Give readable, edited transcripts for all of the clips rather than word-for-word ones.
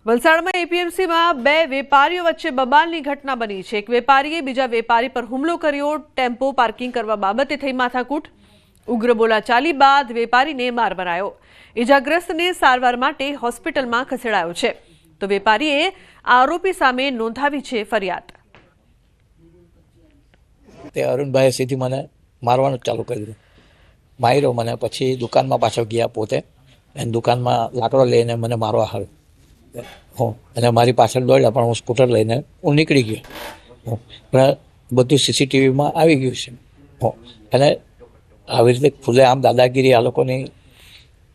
વલસાડમાં એપીએમસીમાં બે વેપારીઓ વચ્ચે બબાલની ઘટના બની છે। એક વેપારીએ બીજા વેપારી પર હુમલો કર્યો। ટેમ્પો પાર્કિંગ કરવા બાબતે થઈ માથાકૂટ। ઉગ્ર બોલાચાલી બાદ વેપારીને માર મરાયો। ઇજાગ્રસ્તને સારવાર માટે હોસ્પિટલમાં ખસેડાયો છે તો વેપારીએ આરોપી સામે નોંધાવી છે ફરિયાદ। તે અરુણભાઈએ સીધી મને મારવાનું ચાલુ કર્યું। માર્યો મને, પછી દુકાનમાં પાછો ગયા પોતે અને દુકાનમાં લાકડો લઈને મને મારવા આવ્યો। અને મારી પાછળ દોડ્યા, પણ હું સ્કૂટર લઈને હું નીકળી ગયો। પણ બધું સીસીટીવીમાં આવી ગયું છે। અને આવી રીતે ખુલ્લેઆમ દાદાગીરી આ લોકોની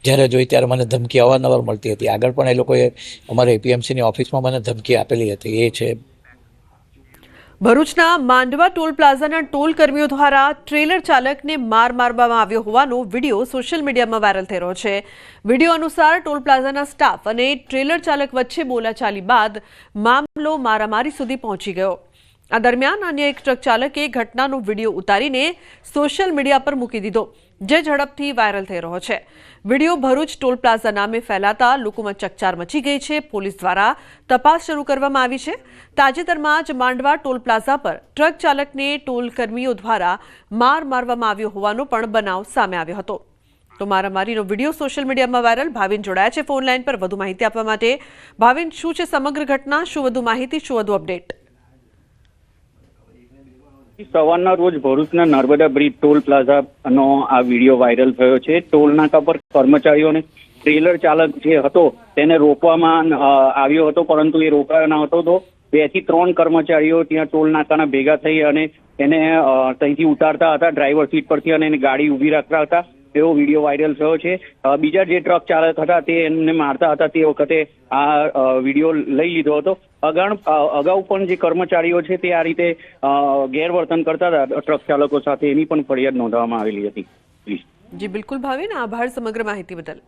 જ્યારે જોઈ ત્યારે મને ધમકી અવારનવાર મળતી હતી। આગળ પણ એ લોકોએ અમારે એપીએમસીની ઓફિસમાં મને ધમકી આપેલી હતી। એ છે ભરૂચના માંડવા ટોલ પ્લાઝાના ટોલ કર્મીઓ દ્વારા ટ્રેલર ચાલકને માર મારવામાં આવ્યો હોવાનો વિડીયો સોશિયલ મીડિયામાં વાયરલ થઈ રહ્યો છે। વિડીયો અનુસાર ટોલ પ્લાઝાના સ્ટાફ અને ટ્રેલર ચાલક વચ્ચે બોલાચાલી બાદ મામલો મારામારી સુધી પહોંચી ગયો। આ દરમિયાન અન્ય એક ટ્રક ચાલકે ઘટનાનો વિડીયો ઉતારીને સોશિયલ મીડિયા પર મૂકી દીધો, જે ઝડપથી વાયરલ થઈ રહ્યો છે। વિડીયો ભરૂચ ટોલ પ્લાઝા નામે ફેલાતા લોકોમાં ચકચાર મચી ગઈ છે। પોલીસ દ્વારા તપાસ શરૂ કરવામાં આવી છે। તાજેતરમાં જ માંડવા ટોલ પ્લાઝા પર ટ્રક ચાલકને ટોલ કર્મીઓ દ્વારા માર મારવામાં આવ્યો હોવાનો પણ બનાવ સામે આવ્યો હતો। તો મારામારીનો વિડીયો સોશિયલ મીડિયામાં વાયરલ। ભાવિન જોડાયા છે ફોન લાઈન પર વધુ માહિતી આપવા માટે। ભાવિન, શું છે સમગ્ર ઘટના? શું વધુ માહિતી, શું વધુ અપડેટ? સવારના રોજ ભરૂચના નર્મદા બ્રિજ ટોલ પ્લાઝાનો આ વિડીયો વાયરલ થયો છે। ટોલ નાકા પર કર્મચારીઓને ટ્રેલર ચાલક જે હતો તેને રોકવામાં આવ્યો હતો, પરંતુ એ રોકાયો ન હતો। તો 2 થી 3 કર્મચારીઓ ત્યાં ટોલ નાકાના ભેગા થઈ અને એને ત્યાંથી ઉતારતા હતા ડ્રાઈવર સીટ પરથી અને એને ગાડી ઊભી રાખતા હતા, એવો વિડીયો વાયરલ થયો છે। બીજા જે ટ્રક ચાલક હતા તે એમને મારતા હતા, તે વખતે આ વિડીયો લઈ લીધો હતો। અગાઉ પણ જે કર્મચારીઓ છે તે આ રીતે ગેરવર્તન કરતા હતા ટ્રક ચાલકો સાથે, એની પણ ફરિયાદ નોંધવામાં આવેલી હતી। જી બિલકુલ ભાવિન, આભાર સમગ્ર માહિતી બદલ।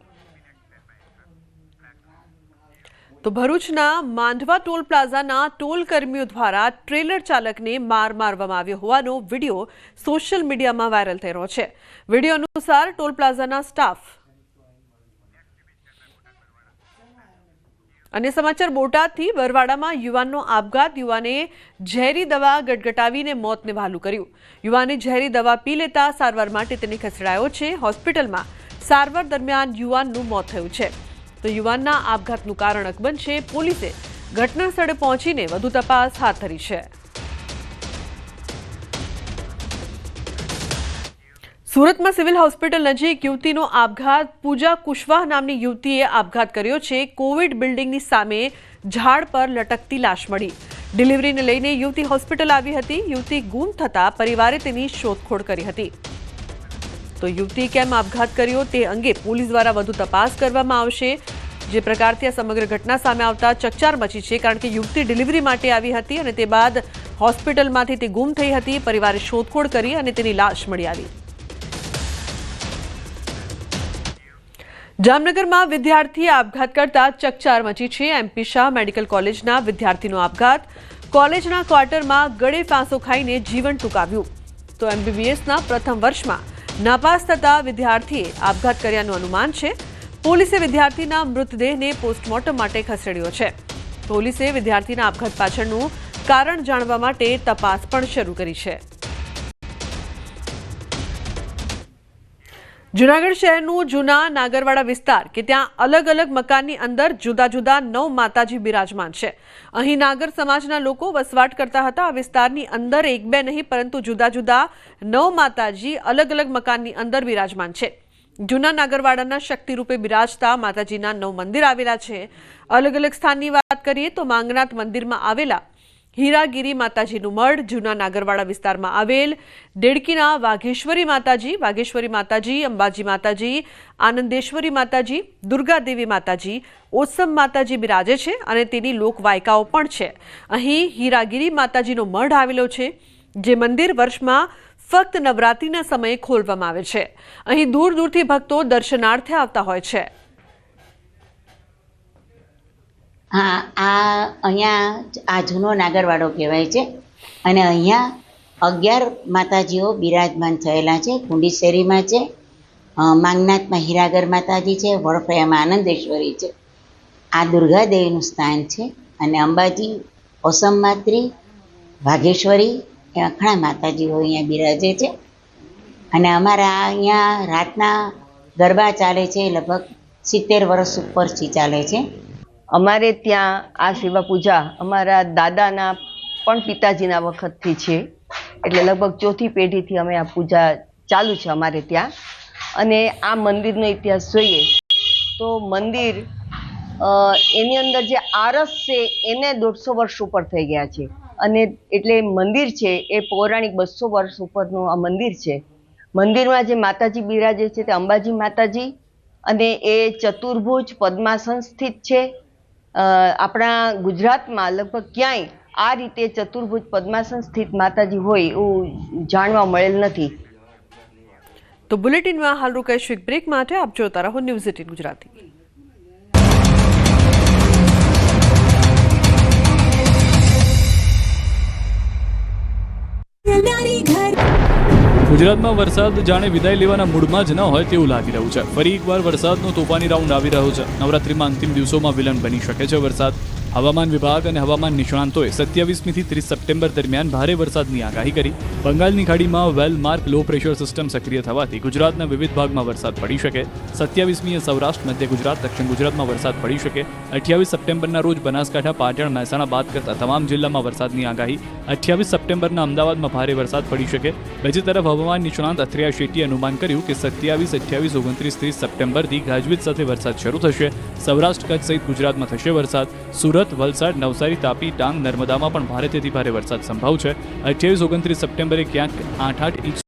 તો ભરૂચના માંડવા ટોલ પ્લાઝાના ટોલ કર્મીઓ દ્વારા ટ્રેલર ચાલકને માર મારવામાં આવ્યો હોવાનો વિડીયો સોશિયલ મીડિયામાં વાયરલ થઈ રહ્યો છે। વિડીયો અનુસાર ટોલ પ્લાઝાના સ્ટાફ અને સમાચાર બોટાદથી બરવાડામાં યુવાનનો આપઘાત। યુવાને ઝેરી દવા ગટગટાવીને મોતને વહાલું કર્યું। યુવાને ઝેરી દવા પી લેતા સારવાર માટે તેને ખસેડાયો છે। હોસ્પિટલમાં સારવાર દરમિયાન યુવાનનું મોત થયું છે। તો યુવાનના આપઘાતનું કારણ અકબંધ છે। પોલીસે ઘટના સ્થળે પહોંચીને વધુ તપાસ હાથ ધરી છે। સુરતમાં સિવિલ હોસ્પિટલ નજીક યુવતીનો આપઘાત। પૂજા કુશવાહ નામની યુવતીએ આપઘાત કર્યો છે। કોવિડ બિલ્ડિંગની સામે ઝાડ પર લટકતી લાશ મળી। ડિલિવરીને લઈને યુવતી હોસ્પિટલ આવી હતી। યુવતી ગુમ થતા પરિવારે તેની શોધખોળ કરી હતી। તો યુવતી કેમ આપઘાત કર્યો તે અંગે પોલીસ દ્વારા વધુ તપાસ કરવામાં આવશે। જે પ્રકારથી આ સમગ્ર ઘટના સામે આવતા ચકચાર મચી છે, કારણ કે યુવતી ડિલિવરી માટે આવી હતી અને તે બાદ હોસ્પિટલમાંથી તે ગુમ થઈ હતી। પરિવારે શોધખોળ કરી અને તેની લાશ મળી આવી। જામનગરમાં વિદ્યાર્થીએ આપઘાત કરતા ચકચાર મચી છે। એમપી શાહ મેડિકલ કોલેજના વિદ્યાર્થીનો આપઘાત। કોલેજના ક્વાર્ટરમાં ગળે ફાંસો ખાઈને જીવન ટૂંકાવ્યું। તો એમબીબીએસના પ્રથમ વર્ષમાં નાપાસ થતા વિદ્યાર્થીએ આપઘાત કર્યાનું અનુમાન છે। પોલીસે વિદ્યાર્થીના મૃતદેહને પોસ્ટમોર્ટમ માટે ખસેડ્યો છે। પોલીસે વિદ્યાર્થીના આપઘાત પાછળનું કારણ જાણવા માટે તપાસ પણ શરૂ કરી છે। જૂનાગઢ શહેરનું જૂના નાગરવાડા વિસ્તાર કે ત્યાં અલગ અલગ મકાનની અંદર જુદા જુદા 9 માતાજી બિરાજમાન છે। અહીં નાગર સમાજના લોકો વસવાટ કરતા હતા। આ વિસ્તારની અંદર 1-2 નહીં, પરંતુ જુદા જુદા 9 માતાજી અલગ અલગ મકાનની અંદર બિરાજમાન છે। જૂના નાગરવાડાના શક્તિ રૂપે બિરાજતા માતાજીના 9 મંદિર આવેલા છે। અલગ અલગ સ્થાનની વાત કરીએ તો માંગનાથ મંદિરમાં આવેલા હીરાગીરી માતાજીનું મઢ, જૂના નાગરવાડા વિસ્તારમાં આવેલ દેડકીના વાઘેશ્વરી માતાજી, અંબાજી માતાજી, આનંદેશ્વરી માતાજી, દુર્ગાદેવી માતાજી, ઓસમ માતાજી બિરાજે છે અને તેની લોકવાયકાઓ પણ છે। અહીં હીરાગીરી માતાજીનો મઢ આવેલો છે, જે મંદિર વર્ષમાં ફક્ત નવરાત્રિના સમયે ખોલવામાં આવે છે। અહીં દૂર દૂરથી ભક્તો દર્શનાર્થે આવતા હોય છે। હા, અહીંયા આ જૂનો નાગરવાડો કહેવાય છે અને અહીંયા 11 માતાજીઓ બિરાજમાન થયેલા છે। કુંડી શેરીમાં છે, માંગનાથમાં હીરાગર માતાજી છે, વડફળિયામાં આનંદેશ્વરી છે આ દુર્ગાદેવીનું સ્થાન છે અને અંબાજી, ઓસમમાત્રી, વાઘેશ્વરી એ અખણા માતાજીઓ અહીંયા બિરાજે છે. અને અમારા અહીંયા રાતના ગરબા ચાલે છે, લગભગ 70 વર્ષ ઉપરથી ચાલે છે. અમારે ત્યાં આ સેવા પૂજા અમારા દાદાના પણ પિતાજીના વખતથી છે, એટલે લગભગ ચોથી પેઢીથી અમે આ પૂજા ચાલુ છે અમારે ત્યાં. અને આ મંદિરનો ઇતિહાસ જોઈએ તો મંદિર એની અંદર જે આરસ છે એને 150 વર્ષ ઉપર થઈ ગયા છે. અને એટલે મંદિર છે એ પૌરાણિક 200 વર્ષ ઉપરનું આ મંદિર છે. મંદિરમાં જે માતાજી બિરાજે છે તે અંબાજી માતાજી, અને એ ચતુર્ભુજ પદ્માસન સ્થિત છે. આપણા ગુજરાતમાં લગભગ ક્યાંય આ રીતે ચતુર્ભુજ પદ્માસન સ્થિત માતાજી હોય એવું જાણવા મળેલ નથી. તો બુલેટિનમાં હાલ રોકાઈશું એક બ્રેક માટે. આપ જોતા રહો ન્યૂઝ 18 ગુજરાતી. ગુજરાતમાં વરસાદ જાણે વિદાય લેવાના મૂડમાં જ ન હોય તેવું લાગી રહ્યું છે. ફરી એકવાર વરસાદનો તોફાની રાઉન્ડ આવી રહ્યો છે. નવરાત્રિમાં અંતિમ દિવસોમાં વિલન બની શકે છે વરસાદ. હવામાન વિભાગ અને હવામાન નિષ્ણાંતોએ 27મી થી 30 સપ્ટેમ્બર દરમિયાન ભારે વરસાદની આગાહી કરી. બંગાળની ખાડીમાં વેલ માર્ક લો પ્રેશર સિસ્ટમ સક્રિય થવાથી ગુજરાતના વિવિધ ભાગમાં વરસાદ પડી શકે. 27મીએ સૌરાષ્ટ્ર, મધ્ય ગુજરાત, દક્ષિણ ગુજરાતમાં વરસાદ પડી શકે. 28 સપ્ટેમ્બરના રોજ બનાસકાંઠા, પાટણ, મહેસાણા બાદ કરતા તમામ જિલ્લામાં વરસાદની આગાહી. 28 સપ્ટેમ્બરના અમદાવાદમાં ભારે વરસાદ પડી શકે. બીજી તરફ હવામાન નિષ્ણાંત અથિયા શેટ્ટીએ અનુમાન કર્યું કે 27, 28, 29, 30 સપ્ટેમ્બરથી ગાજવીજ સાથે વરસાદ શરૂ થશે. સૌરાષ્ટ્ર, કચ્છ સહિત ગુજરાતમાં થશે વરસાદ. સુરત, વલસાડ, નવસારી, તાપી, ડાંગ, નર્મદામાં પણ ભારેથી ભારે વરસાદ સંભવ છે. 28, 29 સપ્ટેમ્બરે ક્યાંક 8 ઇંચ